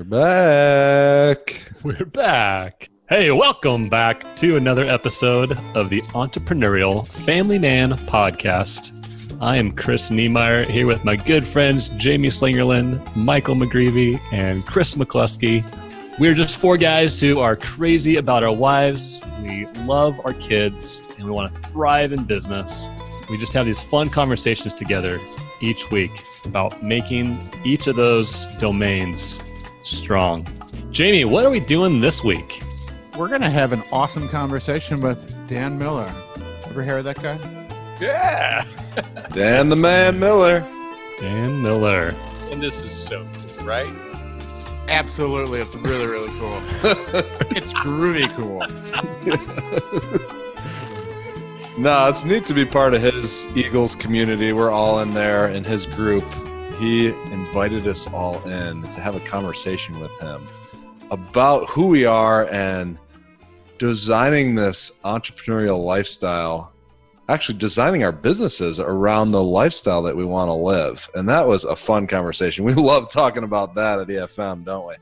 back. We're back. Hey, welcome back to another episode of the Entrepreneurial Family Man podcast. I am Chris Niemeyer here with my good friends Jamie Slingerland, Michael McGreevy, and Chris McCluskey. We're just four guys who are crazy about our wives. We love our kids, and we want to thrive in business. We just have these fun conversations together each week about making each of those domains strong. Jamie, what are we doing this week? We're going to have an awesome conversation with Dan Miller. Ever hear of that guy? Yeah. Dan the Man Miller. Dan Miller. And this is so cool, right? Absolutely. It's really, really cool. It's groovy cool. No, it's neat to be part of his Eagles community. We're all in there in his group. He invited us all in to have a conversation with him about who we are and designing this entrepreneurial lifestyle, actually designing our businesses around the lifestyle that we want to live. And that was a fun conversation. We love talking about that at EFM, don't we?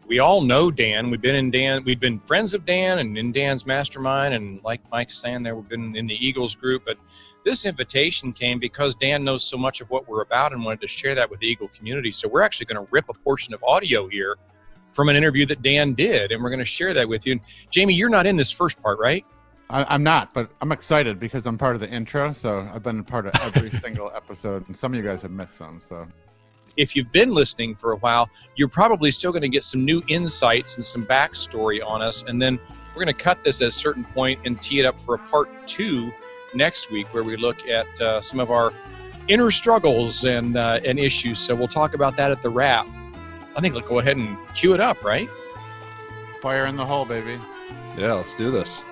We all know Dan. We've been friends of Dan and in Dan's mastermind. And like Mike's saying there, we've been in the Eagles group. But this invitation came because Dan knows so much of what we're about and wanted to share that with the Eagle community. So we're actually going to rip a portion of audio here from an interview that Dan did. And we're going to share that with you. And Jamie, you're not in this first part, right? I'm not, but I'm excited because I'm part of the intro. So I've been a part of every single episode. And some of you guys have missed some. So if you've been listening for a while, you're probably still going to get some new insights and some backstory on us. And then we're going to cut this at a certain point and tee it up for a part 2 next week, where we look at some of our inner struggles and issues. So we'll talk about that at the wrap. I think let's go ahead and cue it up, right? Fire in the hole, baby. Yeah, let's do this.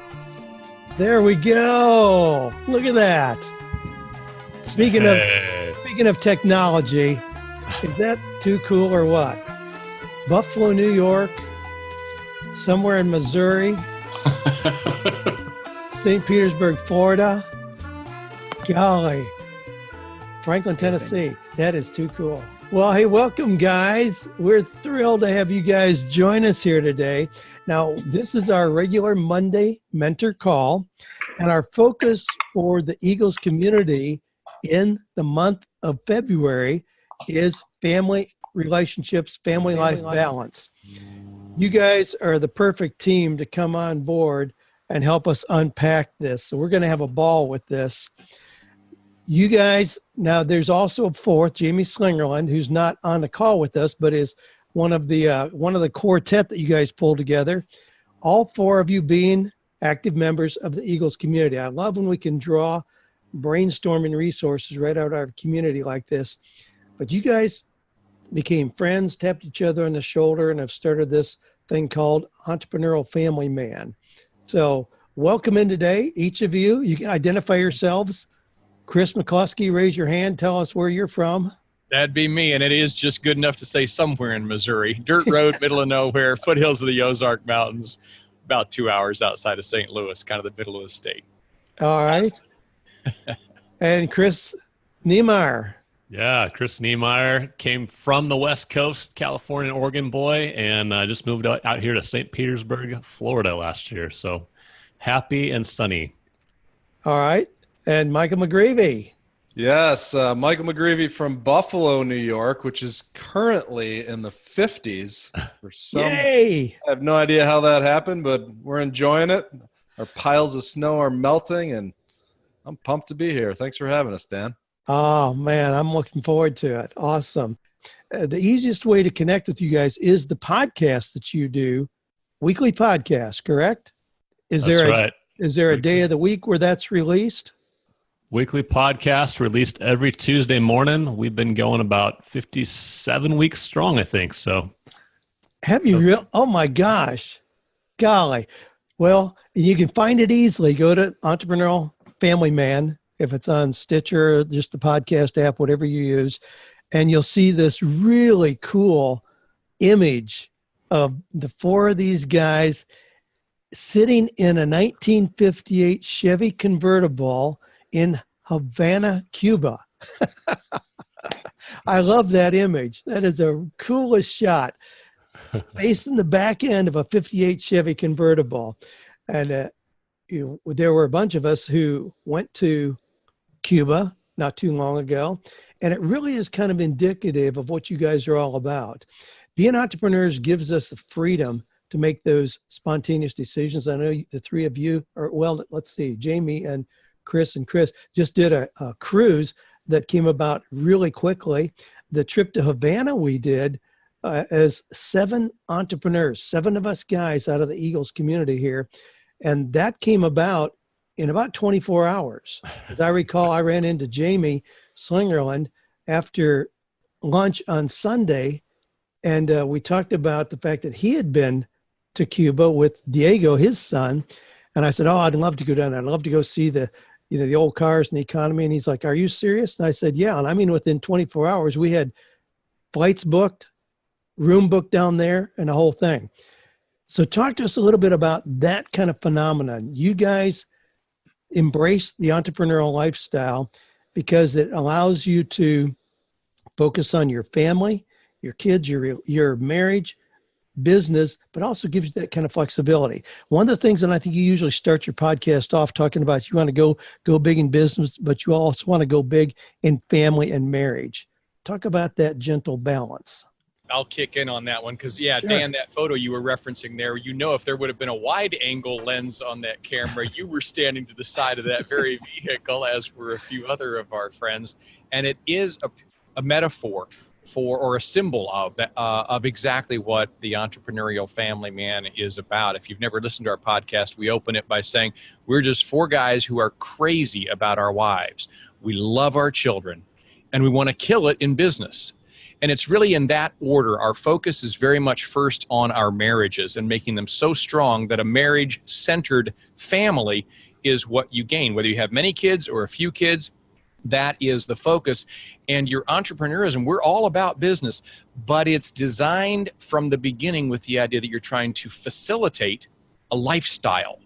There we go. Look at that. Speaking of technology, is that too cool or what? Buffalo, New York, somewhere in Missouri, St. Petersburg, Florida. Golly, Franklin, Tennessee. That is too cool. Well, hey, welcome, guys. We're thrilled to have you guys join us here today. Now, this is our regular Monday mentor call, and our focus for the Eagles community in the month of February is family relationships, family life balance. You guys are the perfect team to come on board and help us unpack this. So we're going to have a ball with this. You guys, now there's also a fourth, Jamie Slingerland, who's not on the call with us, but is one of the quartet that you guys pulled together. All four of you being active members of the Eagles community. I love when we can draw brainstorming resources right out of our community like this. But you guys became friends, tapped each other on the shoulder, and have started this thing called Entrepreneurial Family Man. So welcome in today, each of you. You can identify yourselves. Chris McCluskey, raise your hand. Tell us where you're from. That'd be me, and it is just good enough to say somewhere in Missouri. Dirt road, middle of nowhere, foothills of the Ozark Mountains, about 2 hours outside of St. Louis, kind of the middle of the state. All right. And Chris Niemeyer. Yeah, Chris Niemeyer came from the West Coast, California, Oregon boy, and just moved out here to St. Petersburg, Florida last year. So happy and sunny. All right. And Michael McGreevy. Yes, Michael McGreevy from Buffalo, New York, which is currently in the 50s. For some, Yay! I have no idea how that happened, but we're enjoying it. Our piles of snow are melting, and I'm pumped to be here. Thanks for having us, Dan. Oh, man, I'm looking forward to it. Awesome. The easiest way to connect with you guys is the podcast that you do, weekly podcast, correct? Is there a day of the week where that's released? Weekly podcast released every Tuesday morning. We've been going about 57 weeks strong, I think. So, have you real? Oh my gosh, golly! Well, you can find it easily. Go to Entrepreneurial Family Man if it's on Stitcher, just the podcast app, whatever you use, and you'll see this really cool image of the four of these guys sitting in a 1958 Chevy convertible in Havana, Cuba. I love that image. That is the coolest shot. facing the back end of a 58 Chevy convertible. And there were a bunch of us who went to Cuba not too long ago. And it really is kind of indicative of what you guys are all about. Being entrepreneurs gives us the freedom to make those spontaneous decisions. I know the three of you are, well, let's see, Jamie and Chris just did a cruise that came about really quickly. The trip to Havana we did as 7 entrepreneurs, 7 of us guys out of the Eagles community here. And that came about in about 24 hours. As I recall, I ran into Jamie Slingerland after lunch on Sunday, and we talked about the fact that he had been to Cuba with Diego, his son. And I said, oh, I'd love to go down there. I'd love to go see the old cars and the economy. And he's like, are you serious? And I said, yeah. And I mean, within 24 hours, we had flights booked, room booked down there, and the whole thing. So talk to us a little bit about that kind of phenomenon. You guys embrace the entrepreneurial lifestyle because it allows you to focus on your family, your kids, your marriage, business, but also gives you that kind of flexibility. One of the things that I think you usually start your podcast off talking about, you want to go big in business, but you also want to go big in family and marriage. Talk about that gentle balance. I'll kick in on that one because, yeah, Sure. Dan, that photo you were referencing there, if there would have been a wide angle lens on that camera, you were standing to the side of that very vehicle, as were a few other of our friends. And it is a metaphor for, or a symbol of that, of exactly what the entrepreneurial family man is about. If you've never listened to our podcast, we open it by saying we're just 4 guys who are crazy about our wives. We love our children, and we want to kill it in business. And it's really in that order. Our focus is very much first on our marriages and making them so strong that a marriage-centered family is what you gain. Whether you have many kids or a few kids, that is the focus. And your entrepreneurism, we're all about business, but it's designed from the beginning with the idea that you're trying to facilitate a lifestyle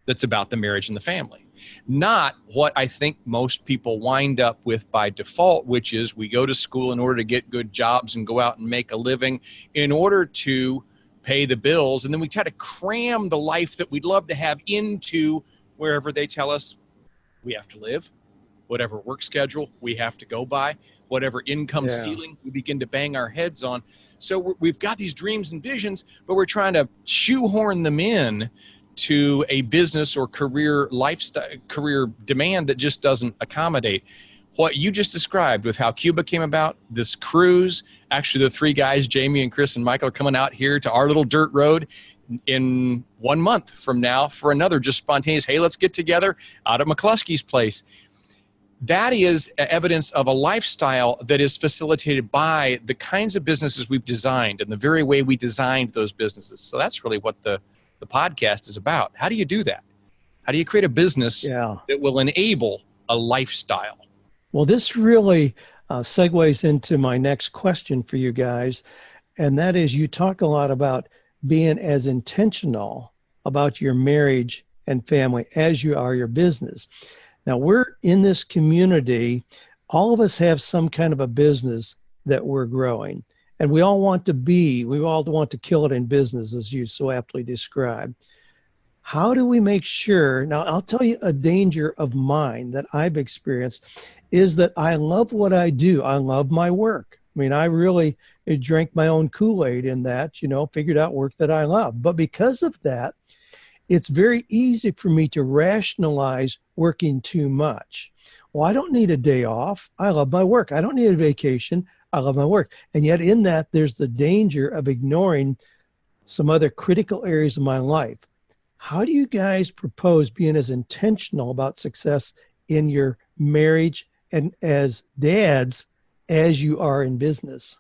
that's about the marriage and the family. Not what I think most people wind up with by default, which is we go to school in order to get good jobs and go out and make a living in order to pay the bills. And then we try to cram the life that we'd love to have into wherever they tell us we have to live, whatever work schedule we have to go by, whatever income ceiling we begin to bang our heads on. So we've got these dreams and visions, but we're trying to shoehorn them in to a business or career lifestyle, career demand that just doesn't accommodate what you just described with how Cuba came about, this cruise. Actually, the 3 guys, Jamie and Chris and Michael, are coming out here to our little dirt road in 1 month from now for another just spontaneous, hey, let's get together out at McCluskey's place. That is evidence of a lifestyle that is facilitated by the kinds of businesses we've designed and the very way we designed those businesses. So that's really what the podcast is about. How do you do that? How do you create a business that will enable a lifestyle? Well, this really segues into my next question for you guys. And that is, you talk a lot about being as intentional about your marriage and family as you are your business. Now, we're in this community. All of us have some kind of a business that we're growing. And we all want to kill it in business, as you so aptly described. How do we make sure? Now, I'll tell you a danger of mine that I've experienced is that I love what I do. I love my work. I mean, I really drank my own Kool-Aid in that, figured out work that I love. But because of that, it's very easy for me to rationalize working too much. Well, I don't need a day off. I love my work. I don't need a vacation. I love my work. And yet in that, there's the danger of ignoring some other critical areas of my life. How do you guys propose being as intentional about success in your marriage and as dads as you are in business?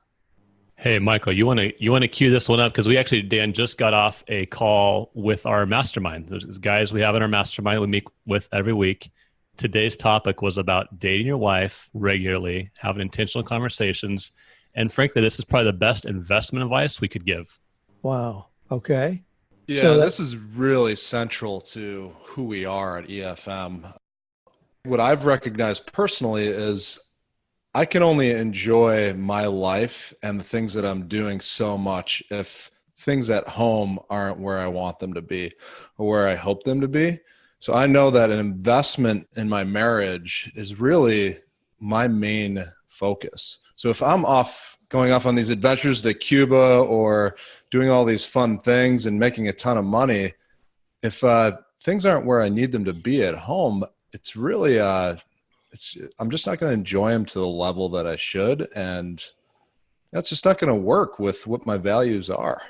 Hey, Michael, you want to cue this one up? Because Dan just got off a call with our mastermind. There's guys we have in our mastermind we meet with every week. Today's topic was about dating your wife regularly, having intentional conversations. And frankly, this is probably the best investment advice we could give. Wow. Okay. Yeah, So this is really central to who we are at EFM. What I've recognized personally is I can only enjoy my life and the things that I'm doing so much if things at home aren't where I want them to be or where I hope them to be. So I know that an investment in my marriage is really my main focus. So if I'm going off on these adventures to Cuba or doing all these fun things and making a ton of money, if things aren't where I need them to be at home, it's really, I'm just not going to enjoy them to the level that I should. And that's just not going to work with what my values are.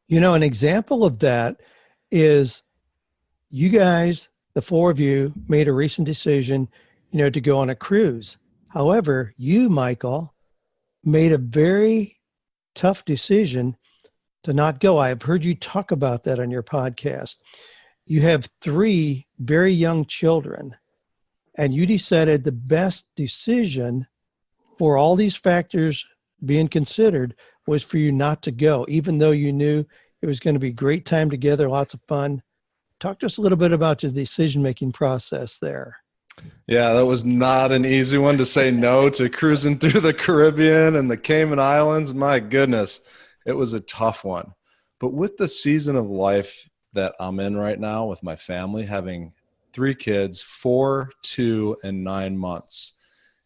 An example of that is you guys, the four of you, made a recent decision, to go on a cruise. However, you, Michael, made a very tough decision to not go. I have heard you talk about that on your podcast. You have 3 very young children, and you decided the best decision for all these factors being considered was for you not to go, even though you knew it was going to be a great time together, lots of fun. Talk to us a little bit about the decision-making process there. Yeah, that was not an easy one to say no to cruising through the Caribbean and the Cayman Islands. My goodness, it was a tough one. But with the season of life that I'm in right now with my family, having 3 kids, 4, 2, and 9 months,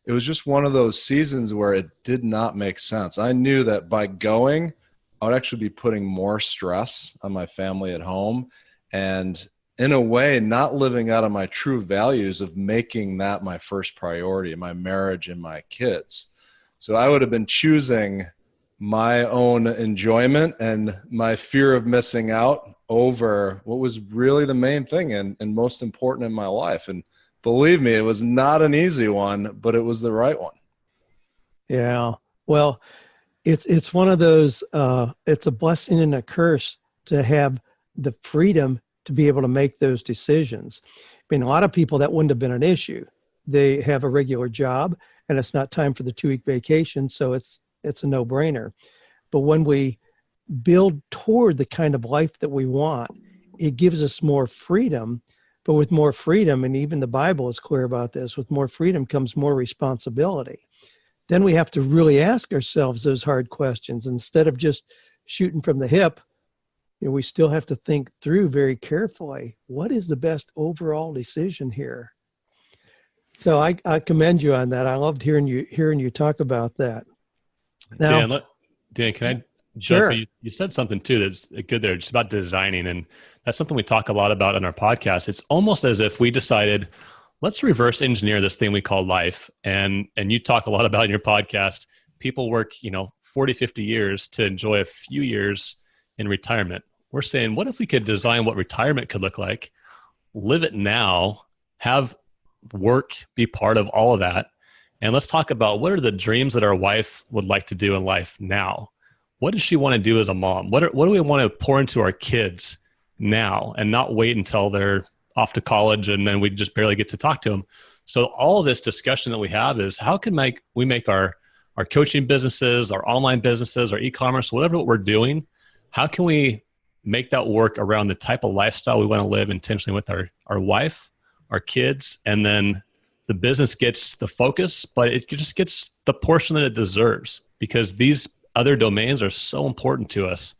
it was just one of those seasons where it did not make sense. I knew that by going, I would actually be putting more stress on my family at home and, in a way, not living out of my true values of making that my first priority, my marriage and my kids. So I would have been choosing my own enjoyment and my fear of missing out over what was really the main thing and most important in my life. And believe me, it was not an easy one, but it was the right one. Yeah. Well, it's one of those, it's a blessing and a curse to have the freedom to be able to make those decisions. I mean, a lot of people that wouldn't have been an issue. They have a regular job and it's not time for the 2-week vacation. So it's a no-brainer. But when we build toward the kind of life that we want, it gives us more freedom. But with more freedom, and even the Bible is clear about this, with more freedom comes more responsibility. Then we have to really ask ourselves those hard questions. Instead of just shooting from the hip, we still have to think through very carefully, what is the best overall decision here? So I commend you on that. I loved hearing you talk about that. Now, Dan, can I jump sure. in? You said something too that's good there, just about designing. And that's something we talk a lot about on our podcast. It's almost as if we decided, let's reverse engineer this thing we call life. And you talk a lot about in your podcast, people work, 40, 50 years to enjoy a few years in retirement. We're saying, what if we could design what retirement could look like, live it now, have work be part of all of that. And let's talk about what are the dreams that our wife would like to do in life now? What does she want to do as a mom? What do we want to pour into our kids now and not wait until they're off to college and then we just barely get to talk to them? So all of this discussion that we have is how can we make our coaching businesses, our online businesses, our e-commerce, whatever we're doing, how can we make that work around the type of lifestyle we want to live intentionally with our wife, our kids, and then the business gets the focus, but it just gets the portion that it deserves because these other domains are so important to us.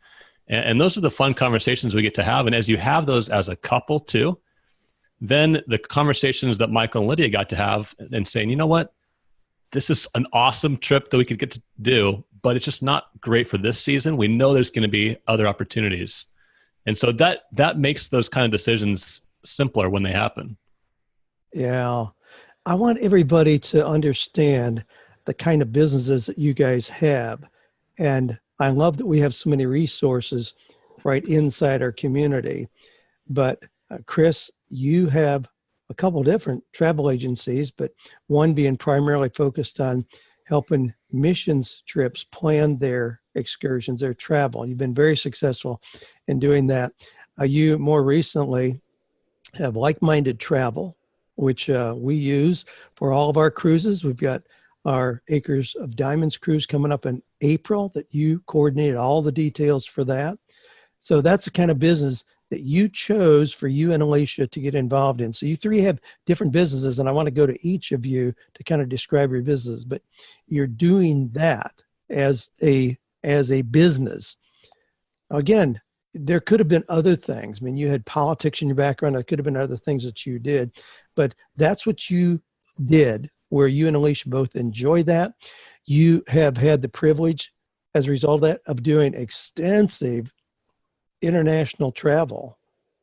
And those are the fun conversations we get to have. And as you have those as a couple too, then the conversations that Michael and Lydia got to have and saying, you know what, this is an awesome trip that we could get to do, but it's just not great for this season. We know there's going to be other opportunities. And so that makes those kind of decisions simpler when they happen. Yeah. I want everybody to understand the kind of businesses that you guys have. And I love that we have so many resources right inside our community. But Chris, you have a couple different travel agencies, but one being primarily focused on helping missions trips plan their excursions, their travel. You've been very successful in doing that. You more recently have Like-Minded Travel, which we use for all of our cruises. We've got our Acres of Diamonds cruise coming up in April that you coordinated all the details for that. So that's the kind of business that you chose for you and Alicia to get involved in. So you 3 have different businesses, and I want to go to each of you to kind of describe your business, but you're doing that as a business. Again, there could have been other things. I mean, you had politics in your background. There could have been other things that you did, but that's what you did, where you and Alicia both enjoy that. You have had the privilege as a result of that of doing extensive international travel,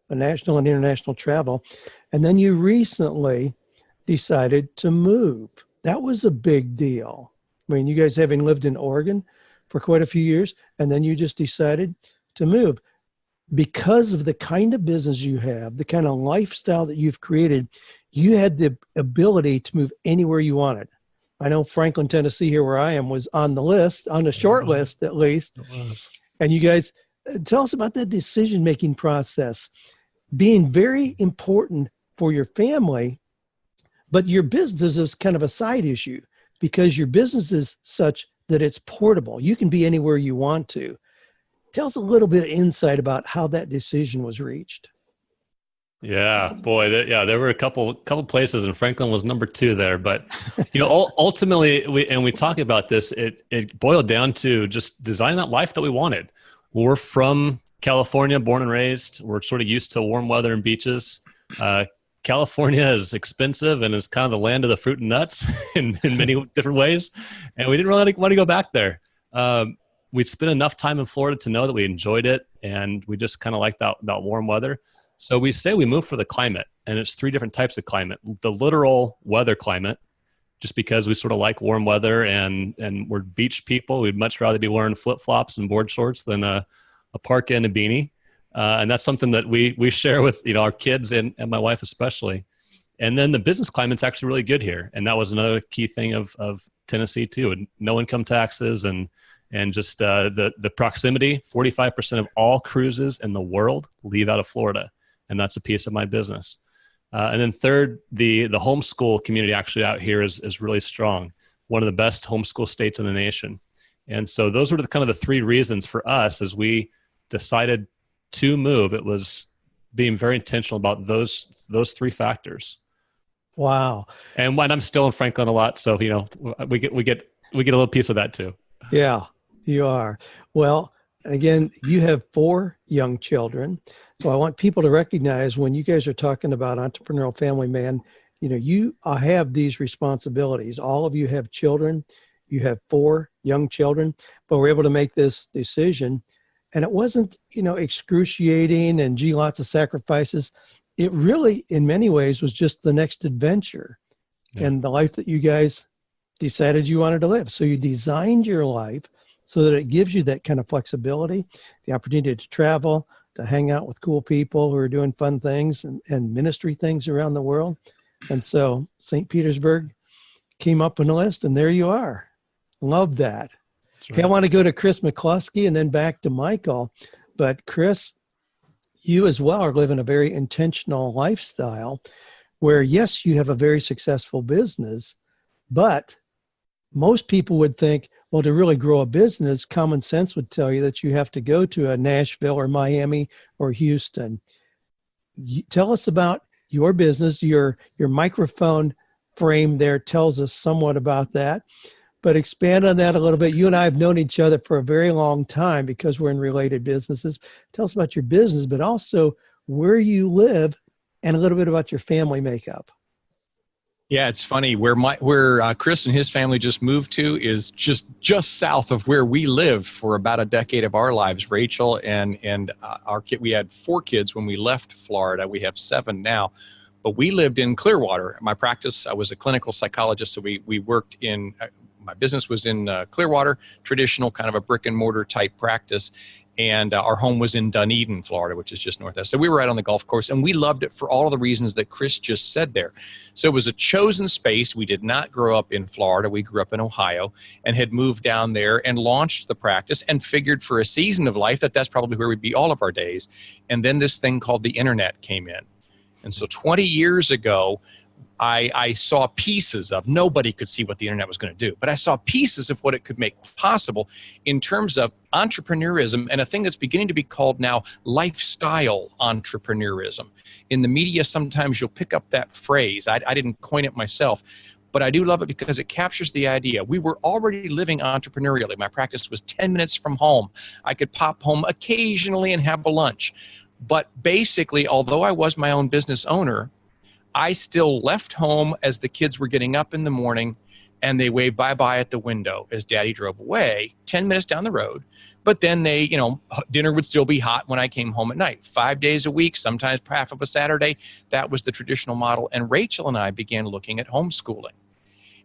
national and international travel. And then you recently decided to move. That was a big deal. I mean, you guys having lived in Oregon for quite a few years, and then you just decided to move. Because of the kind of business you have, the kind of lifestyle that you've created, you had the ability to move anywhere you wanted. I know Franklin, Tennessee, here where I am, was on the list, on the short list at least. It was. And you guys, tell us about that decision-making process being very important for your family, but your business is kind of a side issue because your business is such that it's portable. You can be anywhere you want to. Tell us a little bit of insight about how that decision was reached. Yeah, boy. There were a couple places, and Franklin was number 2 there. But ultimately, we talk about this. It boiled down to just designing that life that we wanted. We're from California, born and raised. We're sort of used to warm weather and beaches. California is expensive and is kind of the land of the fruit and nuts in many different ways, and we didn't really want to go back there. We'd spent enough time in Florida to know that we enjoyed it, and we just kind of liked that warm weather. So we say we moved for the climate, and it's 3 different types of climate. The literal weather climate, just because we sort of like warm weather and we're beach people. We'd much rather be wearing flip-flops and board shorts than a parka and a beanie. And that's something that we share with our kids and my wife especially. And then the business climate's actually really good here. And that was another key thing of Tennessee too. And no income taxes and just the proximity. 45% of all cruises in the world leave out of Florida. And that's a piece of my business. And then third, the homeschool community actually out here is really strong. One of the best homeschool states in the nation. And so those were kind of the 3 reasons for us as we decided to move. It was being very intentional about those 3 factors. Wow. And when I'm still in Franklin a lot, so we get a little piece of that too. Yeah, you are. Well, again, you have 4 young children. So I want people to recognize when you guys are talking about Entrepreneurial Family Man, you have these responsibilities. All of you have children. You have 4 young children, but we're able to make this decision. And it wasn't, excruciating and lots of sacrifices. It really, in many ways, was just the next adventure and the life that you guys decided you wanted to live. So you designed your life so that it gives you that kind of flexibility, the opportunity to travel, to hang out with cool people who are doing fun things and ministry things around the world. And so St. Petersburg came up on the list, and there you are. Love that. Right. Okay, I want to go to Chris McCluskey and then back to Michael. But Chris, you as well are living a very intentional lifestyle where, yes, you have a very successful business, but most people would think, well, to really grow a business, common sense would tell you that you have to go to a Nashville or Miami or Houston. Tell us about your business. Your microphone frame there tells us somewhat about that, but expand on that a little bit. You and I have known each other for a very long time because we're in related businesses. Tell us about your business, but also where you live and a little bit about your family makeup. Yeah, it's funny where Chris and his family just moved to is just south of where we lived for about a decade of our lives. Rachel and our kid. We had 4 kids when we left Florida. We have 7 now, but we lived in Clearwater. My practice, I was a clinical psychologist, so we worked in. My business was in Clearwater, traditional kind of a brick and mortar type practice. And our home was in Dunedin, Florida, which is just north of us. So we were out on the golf course, and we loved it for all of the reasons that Chris just said there. So it was a chosen space. We did not grow up in Florida. We grew up in Ohio and had moved down there and launched the practice and figured for a season of life that that's probably where we'd be all of our days. And then this thing called the internet came in. And so 20 years ago, I saw pieces of, nobody could see what the internet was going to do, but I saw pieces of what it could make possible in terms of entrepreneurism and a thing that's beginning to be called now lifestyle entrepreneurism. In the media, sometimes you'll pick up that phrase. I didn't coin it myself, but I do love it because it captures the idea. We were already living entrepreneurially. My practice was 10 minutes from home. I could pop home occasionally and have a lunch. But basically, although I was my own business owner, I still left home as the kids were getting up in the morning, and they waved bye-bye at the window as Daddy drove away 10 minutes down the road. But then dinner would still be hot when I came home at night. 5 days a week, sometimes half of a Saturday. That was the traditional model. And Rachel and I began looking at homeschooling.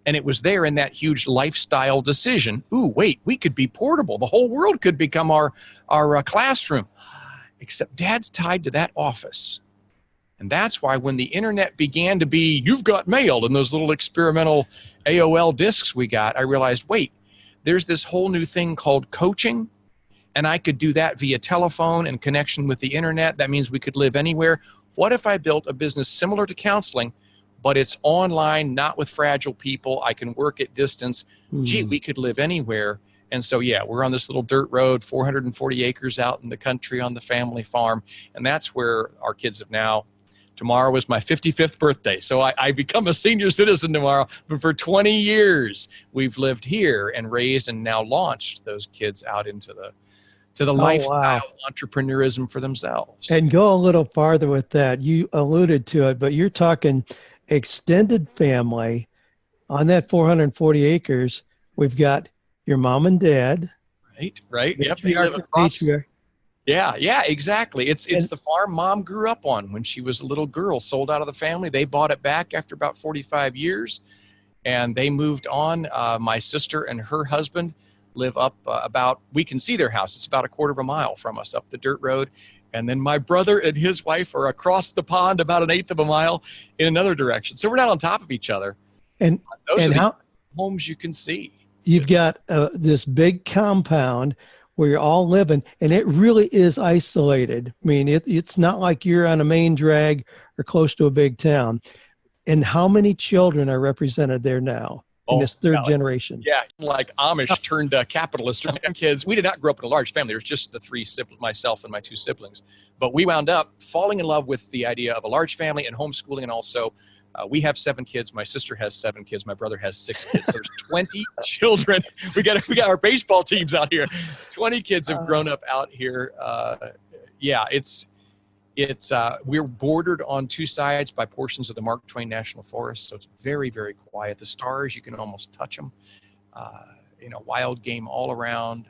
And it was there in that huge lifestyle decision. Ooh, wait, we could be portable. The whole world could become our classroom. Except Dad's tied to that office. And that's why when the internet began to be, you've got mail, and those little experimental AOL discs we got, I realized, wait, there's this whole new thing called coaching. And I could do that via telephone and connection with the internet. That means we could live anywhere. What if I built a business similar to counseling, but it's online, not with fragile people? I can work at distance. Gee, we could live anywhere. And so, yeah, we're on this little dirt road, 440 acres out in the country on the family farm. And that's where our kids have now. Tomorrow was my 55th birthday. So I become a senior citizen tomorrow. But for 20 years, we've lived here and raised and now launched those kids out into the lifestyle entrepreneurism for themselves. And go a little farther with that. You alluded to it, but you're talking extended family. On that 440 acres, we've got your mom and dad. Right. Yep. They live across. Yeah, exactly. It's the farm Mom grew up on when she was a little girl, sold out of the family. They bought it back after about 45 years, and they moved on. My sister and her husband live up we can see their house. It's about a quarter of a mile from us up the dirt road. And then my brother and his wife are across the pond about an eighth of a mile in another direction. So we're not on top of each other. And those are the homes you can see. You've got this big compound where you're all living, and it really is isolated. I mean, it's not like you're on a main drag or close to a big town. And how many children are represented there now in this third generation? Yeah, like Amish turned capitalist kids. We did not grow up in a large family. There was just the three siblings, myself and my two siblings. But we wound up falling in love with the idea of a large family and homeschooling, and also we have 7 kids. My sister has 7 kids. My brother has 6 kids. So there's 20 children. We got our baseball teams out here. 20 kids have grown up out here. We're bordered on 2 sides by portions of the Mark Twain National Forest. So it's very, very quiet. The stars, you can almost touch them. Wild game all around.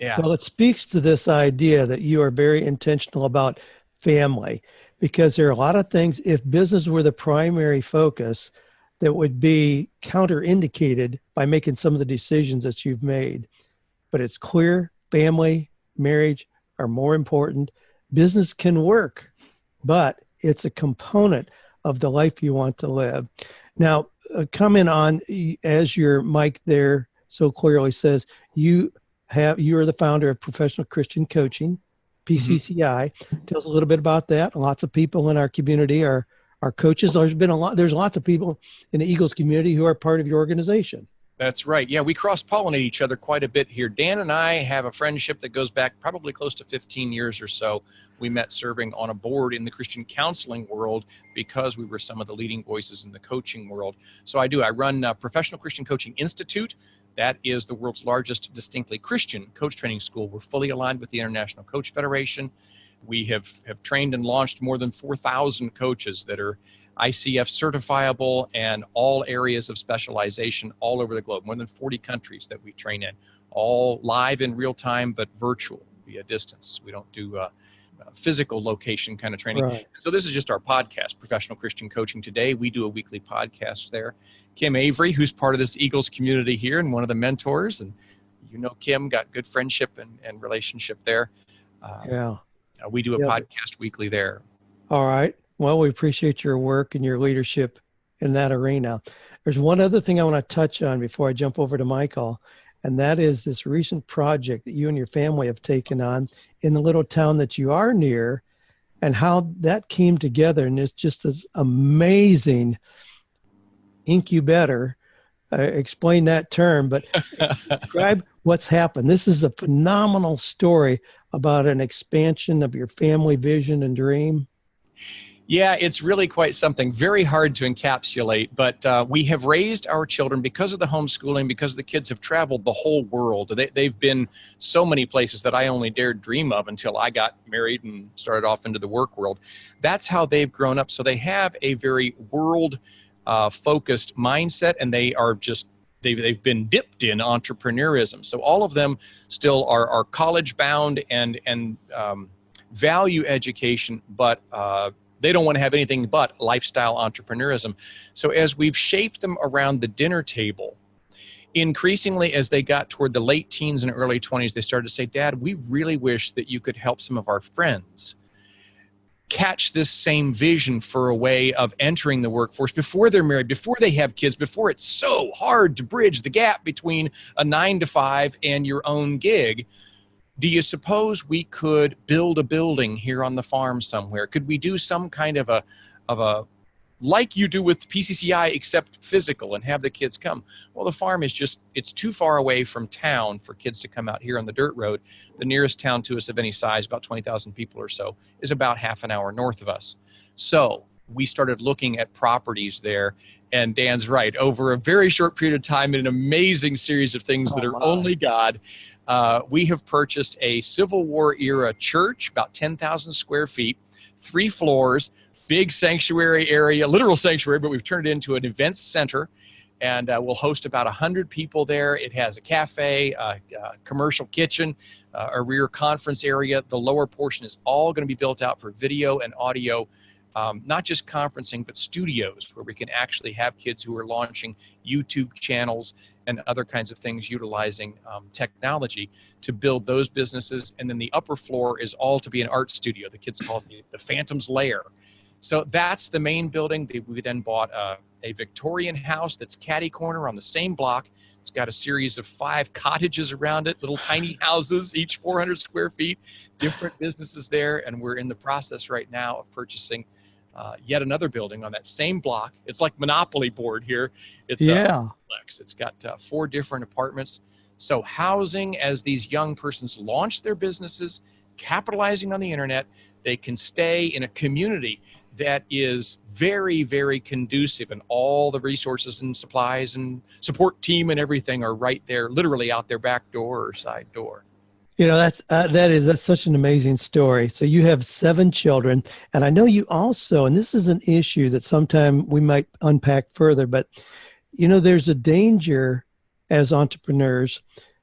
Well, it speaks to this idea that you are very intentional about family, because there are a lot of things, if business were the primary focus, that would be counterindicated by making some of the decisions that you've made. But it's clear family, marriage are more important. Business can work, but it's a component of the life you want to live. Now, comment on, as your mic there so clearly says, you are the founder of Professional Christian Coaching, PCCI. Tell us a little bit about that. Lots of people in our community are coaches. There's lots of people in the Eagles community who are part of your organization. That's right. Yeah, we cross-pollinate each other quite a bit here. Dan and I have a friendship that goes back probably close to 15 years or so. We met serving on a board in the Christian counseling world because we were some of the leading voices in the coaching world. So I run Professional Christian Coaching Institute. That is the world's largest distinctly Christian coach training school. We're fully aligned with the International Coach Federation. We have trained and launched more than 4,000 coaches that are ICF certifiable and all areas of specialization all over the globe, more than 40 countries that we train in, all live in real time, but virtual via distance. We don't do physical location kind of training. Right. So this is just our podcast, Professional Christian Coaching Today. We do a weekly podcast there. Kim Avery, who's part of this Eagles community here and one of the mentors, and Kim, got good friendship and relationship there. We do a podcast weekly there. All right. Well, we appreciate your work and your leadership in that arena. There's one other thing I want to touch on before I jump over to Michael, and that is this recent project that you and your family have taken on in the little town that you are near, and how that came together. And it's just this amazing incubator. Explain that term, but describe what's happened. This is a phenomenal story about an expansion of your family vision and dream. Yeah, it's really quite something. Very hard to encapsulate, but we have raised our children because of the homeschooling, because the kids have traveled the whole world. They've been so many places that I only dared dream of until I got married and started off into the work world. That's how they've grown up. So they have a very world focused mindset, and they are just they've been dipped in entrepreneurism. So all of them still are college bound and value education, but they don't want to have anything but lifestyle entrepreneurism. So as we've shaped them around the dinner table, increasingly as they got toward the late teens and early 20s, they started to say, Dad, we really wish that you could help some of our friends catch this same vision for a way of entering the workforce before they're married, before they have kids, before it's so hard to bridge the gap between a 9-to-5 and your own gig. Do you suppose we could build a building here on the farm somewhere? Could we do some kind of a like you do with PCCI, except physical, and have the kids come? Well, the farm is it's too far away from town for kids to come out here on the dirt road. The nearest town to us of any size, about 20,000 people or so, is about half an hour north of us. So we started looking at properties there, and Dan's right. Over a very short period of time, in an amazing series of things that are only God, we have purchased a Civil War era church, about 10,000 square feet, 3 floors, big sanctuary area, literal sanctuary, but we've turned it into an events center, and we'll host about 100 people there. It has a cafe, a commercial kitchen, a rear conference area. The lower portion is all going to be built out for video and audio, not just conferencing, but studios where we can actually have kids who are launching YouTube channels and other kinds of things utilizing technology to build those businesses. And then the upper floor is all to be an art studio. The kids call it the Phantom's Lair. So that's the main building. We then bought a Victorian house that's catty corner on the same block. It's got a series of 5 cottages around it, little tiny houses, each 400 square feet, different businesses there. And we're in the process right now of purchasing yet another building on that same block. It's like Monopoly board here. It's a complex. It's got 4 different apartments. So housing as these young persons launch their businesses, capitalizing on the internet, they can stay in a community that is very, very conducive, and all the resources and supplies and support team and everything are right there, literally out their back door or side door. You know, that's such an amazing story. So you have 7 children, and I know you also, and this is an issue that sometime we might unpack further, but you know, there's a danger as entrepreneurs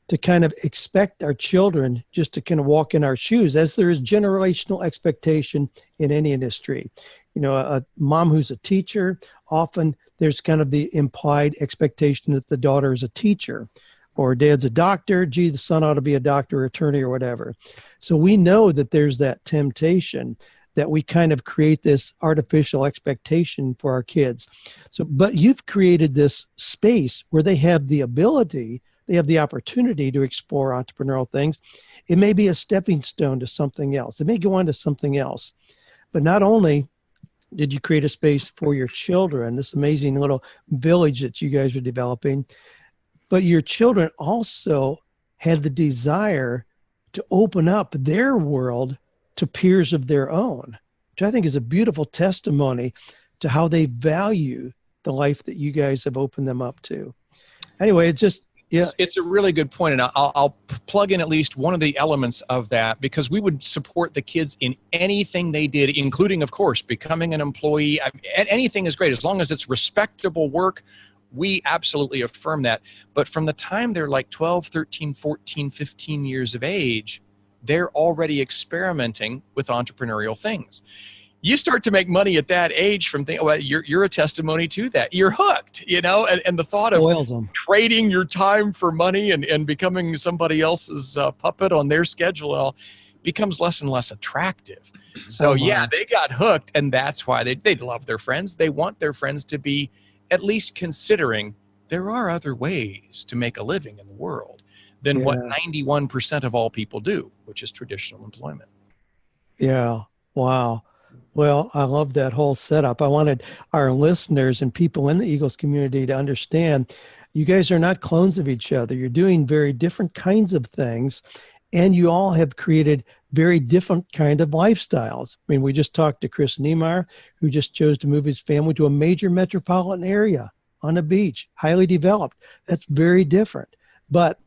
to kind of expect our children just to kind of walk in our shoes, as there is generational expectation in any industry. You know, a mom who's a teacher, often there's kind of the implied expectation that the daughter is a teacher, or dad's a doctor. Gee, the son ought to be a doctor, or attorney, or whatever. So we know that there's that temptation that we kind of create this artificial expectation for our kids. So, but you've created this space where they have the ability, they have the opportunity to explore entrepreneurial things. It may be a stepping stone to something else. They may go on to something else. But not only did you create a space for your children, this amazing little village that you guys are developing, but your children also had the desire to open up their world to peers of their own, which I think is a beautiful testimony to how they value the life that you guys have opened them up to. Anyway, it just, yeah. It's a really good point, and I'll plug in at least one of the elements of that, because we would support the kids in anything they did, including, of course, becoming an employee. Anything is great as long as it's respectable work. We absolutely affirm that. But from the time they're like 12, 13, 14, 15 years of age, they're already experimenting with entrepreneurial things. You start to make money at that age from things, well, you're a testimony to that. You're hooked, you know, and the thought of trading your time for money and becoming somebody else's puppet on their schedule and all becomes less and less attractive. So yeah, they got hooked, and that's why they love their friends. They want their friends to be at least considering there are other ways to make a living in the world than what 91% of all people do, which is traditional employment. Yeah. Wow. Well, I love that whole setup. I wanted our listeners and people in the Eagles community to understand you guys are not clones of each other. You're doing very different kinds of things. And you all have created very different kind of lifestyles. I mean, we just talked to Chris Niemeyer, who just chose to move his family to a major metropolitan area on a beach, highly developed. That's very different. But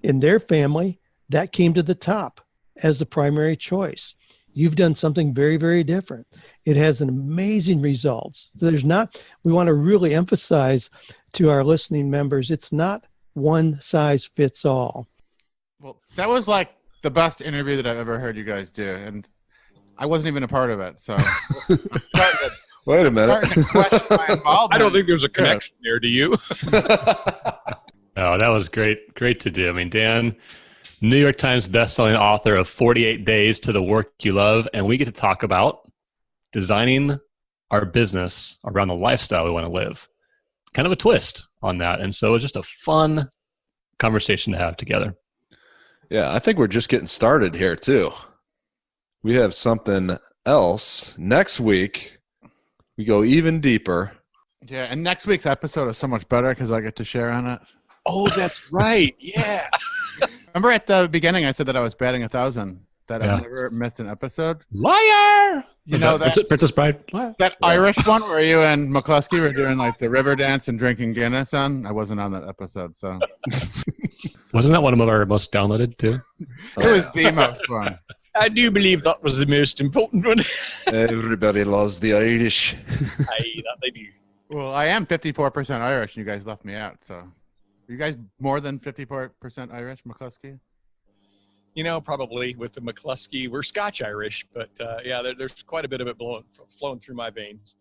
in their family, that came to the top as the primary choice. You've done something very, very different. It has an amazing results. We want to really emphasize to our listening members, it's not one size fits all. Well, that was like the best interview that I've ever heard you guys do. And I wasn't even a part of it. So Wait a minute. I don't think there's a connection there, do you? Oh, that was great. Great to do. I mean, Dan, New York Times bestselling author of 48 Days to the Work You Love. And we get to talk about designing our business around the lifestyle we want to live. Kind of a twist on that. And so it was just a fun conversation to have together. Yeah, I think we're just getting started here too. We have something else. Next week, we go even deeper. Yeah, and next week's episode is so much better because I get to share on it. Oh, that's right. Yeah. Remember at the beginning I said that I was batting 1,000, that I've never missed an episode? Liar! You know that Princess Bride? that Irish one where you and McCluskey were doing like the river dance and drinking Guinness on? I wasn't on that episode, so. Wasn't that one of our most downloaded too? It was the most fun. I do believe that was the most important one. Everybody loves the Irish. Aye, that they do. Well, I am 54% Irish, and you guys left me out. So, are you guys more than 54% Irish, McCluskey? You know, probably with the McCluskey, we're Scotch-Irish, but yeah, there's quite a bit of it flowing through my veins.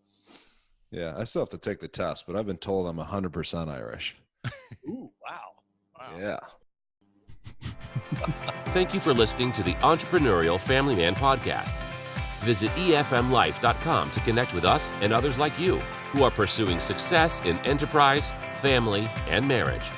Yeah, I still have to take the test, but I've been told I'm 100% Irish. Ooh, wow. Yeah. Thank you for listening to the Entrepreneurial Family Man Podcast. Visit efmlife.com to connect with us and others like you who are pursuing success in enterprise, family, and marriage.